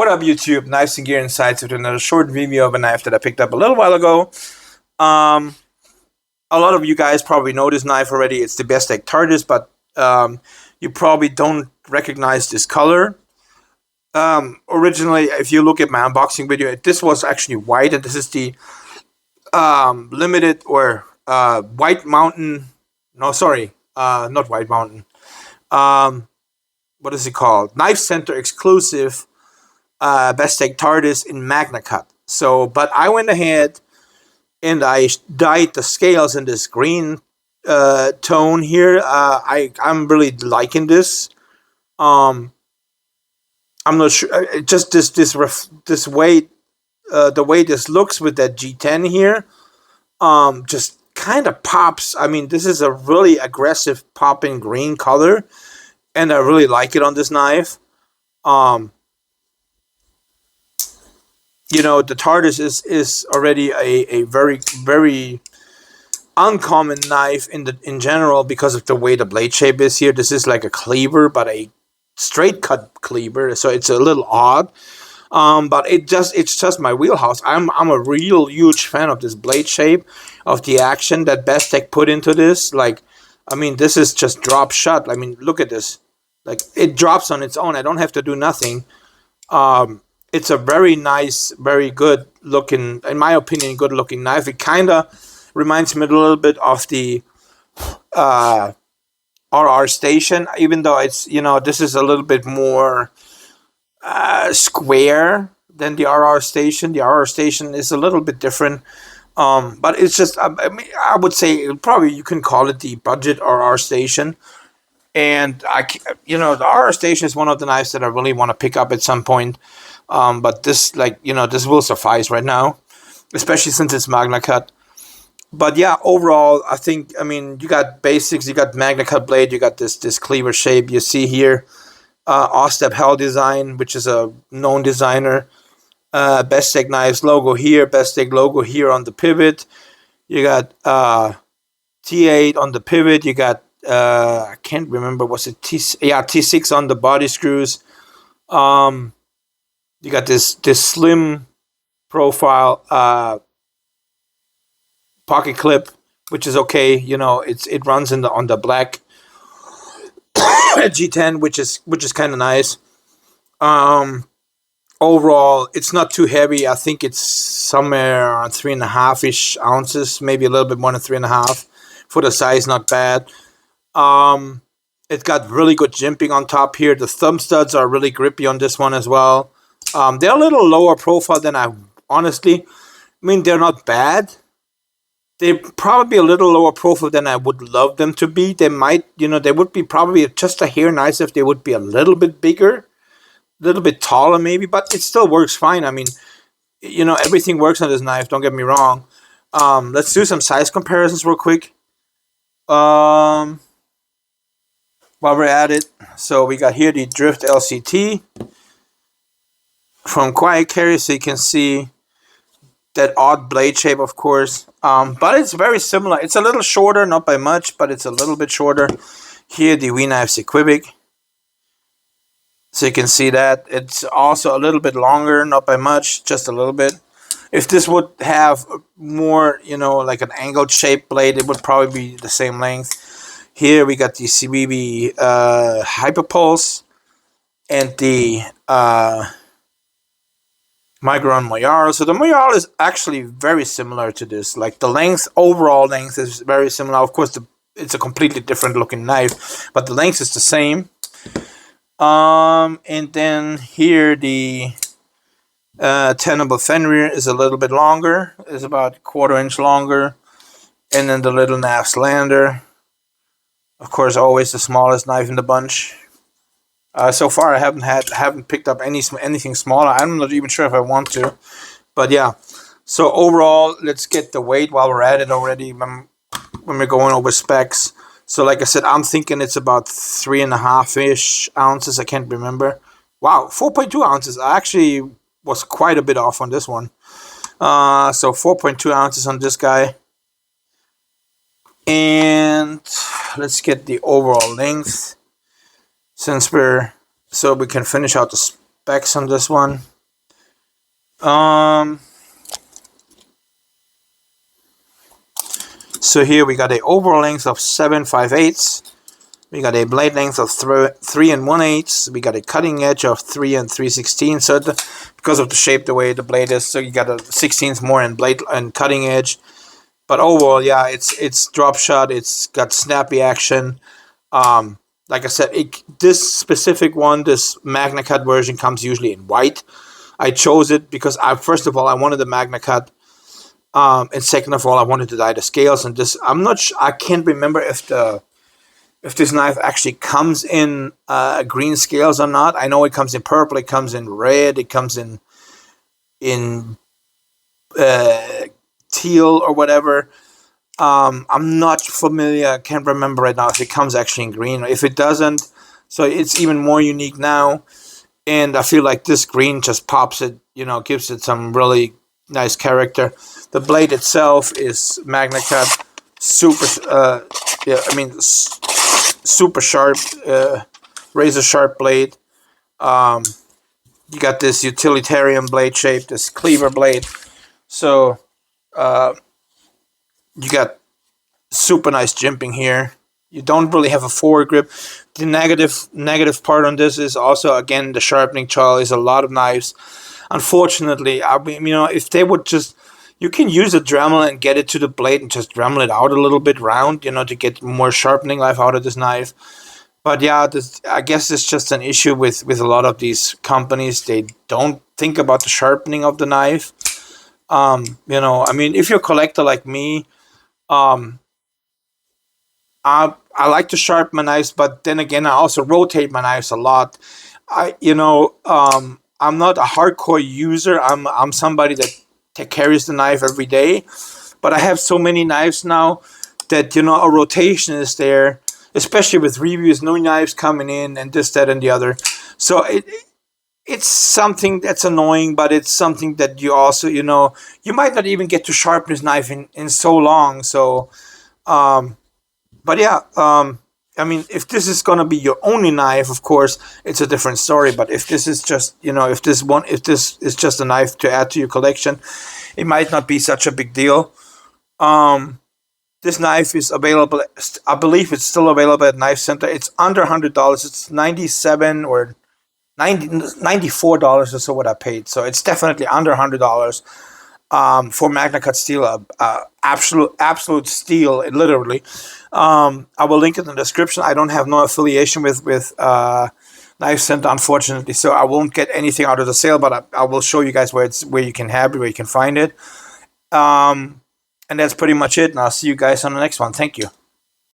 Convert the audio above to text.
What up, YouTube? Knives and Gear Insights with another short review of a knife that I picked up a little while ago. A lot of you guys probably know this knife already. It's the Bestech Tardis, but you probably don't recognize this color. Originally, if you look at my unboxing video, this was actually white, and this is the limited or White Mountain. No, sorry, not White Mountain. What is it called? Knife Center Exclusive Bestech Tardis in Magnacut. So, but I went ahead and I dyed the scales in this green tone here. I'm really liking this. I'm not sure. Just this way, the way this looks with that G10 here, just kind of pops. I mean, this is a really aggressive popping green color, and I really like it on this knife. You know, the Tardis is already a very, very uncommon knife in general because of the way the blade shape is here. This is like a cleaver, but a straight cut cleaver, so it's a little odd. But it's just my wheelhouse. I'm a real huge fan of this blade shape, of the action that Bestech put into this. Like, I mean, this is just drop shot. I mean, look at this. Like, it drops on its own. I don't have to do nothing. It's a very nice, very good looking, in my opinion, good looking knife. It kind of reminds me a little bit of the RR Station, even though it's, you know, this is a little bit more square than the RR Station. The RR Station is a little bit different. But it's just, I mean, I would say probably you can call it the budget RR Station. And you know, the RR Station is one of the knives that I really want to pick up at some point. But this, like, you know, this will suffice right now, especially since it's Magnacut. But yeah, overall, I think, I mean, you got basics, you got Magnacut blade, you got this cleaver shape you see here. Ostep Hell design, which is a known designer. Bestech knives logo here, Bestech logo here on the pivot. You got T8 on the pivot. You got I can't remember, was it T6 on the body screws. You got this slim profile pocket clip, which is okay. You know, it runs on the black G10, which is kind of nice. Overall, it's not too heavy. I think it's somewhere around 3.5-ish ounces, maybe a little bit more than 3.5. For the size, not bad. It's got really good jimping on top here. The thumb studs are really grippy on this one as well. They're a little lower profile than I mean, they're not bad. They're probably a little lower profile than I would love them to be. They might, you know, they would be probably just a hair nicer if they would be a little bit bigger, a little bit taller maybe, but it still works fine. I mean, you know, everything works on this knife, don't get me wrong. Let's do some size comparisons real quick. While we're at it, so we got here the Drift LCT from edccarry, so you can see that odd blade shape, of course. But it's very similar. It's a little shorter, not by much, but it's a little bit shorter. Here, the WeKnife Equibic. So you can see that. It's also a little bit longer, not by much, just a little bit. If this would have more, you know, like an angled shaped blade, it would probably be the same length. Here we got the CBB Hyperpulse and the Migron Moyar. So the Moyar is actually very similar to this. Like, the length, overall length is very similar. Of course, it's a completely different looking knife, but the length is the same. And then here the Tenable Fenrir is a little bit longer. It's about 1/4 inch longer. And then the Little Nafs Lander, of course, always the smallest knife in the bunch. So far, I haven't picked up anything smaller. I'm not even sure if I want to, but yeah. So overall, let's get the weight while we're at it already. When we're going over specs. So like I said, I'm thinking it's about 3.5-ish ounces. I can't remember. Wow, 4.2 ounces. I actually was quite a bit off on this one. So 4.2 ounces on this guy. And let's get the overall length, so we can finish out the specs on this one. So here we got a overall length of 7/5/8. We got a blade length of 3 1/8. We got a cutting edge of 3 3/16. So because of the shape, the way the blade is, so you got a 16th more in blade and cutting edge. But overall, yeah, it's drop shot. It's got snappy action. Like I said, this specific one, this Magnacut version, comes usually in white. I chose it because first of all, I wanted the Magnacut. And second of all, I wanted to dye the scales. And this, I can't remember if this knife actually comes in green scales or not. I know it comes in purple, it comes in red, it comes in teal or whatever. I'm not familiar, I can't remember right now if it comes actually in green or if it doesn't. So it's even more unique now. And I feel like this green just pops it, gives it some really nice character. The blade itself is Magnacut, super sharp, razor sharp blade. You got this utilitarian blade shape, this cleaver blade. So you got super nice jimping here. You don't really have a forward grip. The negative part on this is also, again, the sharpening choil is a lot of knives. Unfortunately, if they would just, you can use a Dremel and get it to the blade and just Dremel it out a little bit round, to get more sharpening life out of this knife. But yeah, I guess it's just an issue with a lot of these companies. They don't think about the sharpening of the knife. If you're a collector like me, I like to sharpen my knives, but then again, I also rotate my knives a lot. I'm not a hardcore user. I'm somebody that carries the knife every day, but I have so many knives now that a rotation is there, especially with reviews, new knives coming in and this, that, and the other. So it's something that's annoying, but it's something that you also you might not even get to sharpen this knife in so long. So but yeah, if this is gonna be your only knife, of course, it's a different story. But if this is just, if this is just a knife to add to your collection, it might not be such a big deal. This knife is available. I believe it's still available at Knife Center. It's under $100. It's $97 or $94 or so what I paid. So it's definitely under $100. For Magnacut steel, absolute steel, literally. I will link it in the description. I don't have no affiliation with Knife Center, unfortunately, so I won't get anything out of the sale, but I will show you guys where you can have it, where you can find it. And that's pretty much it, and I'll see you guys on the next one. Thank you.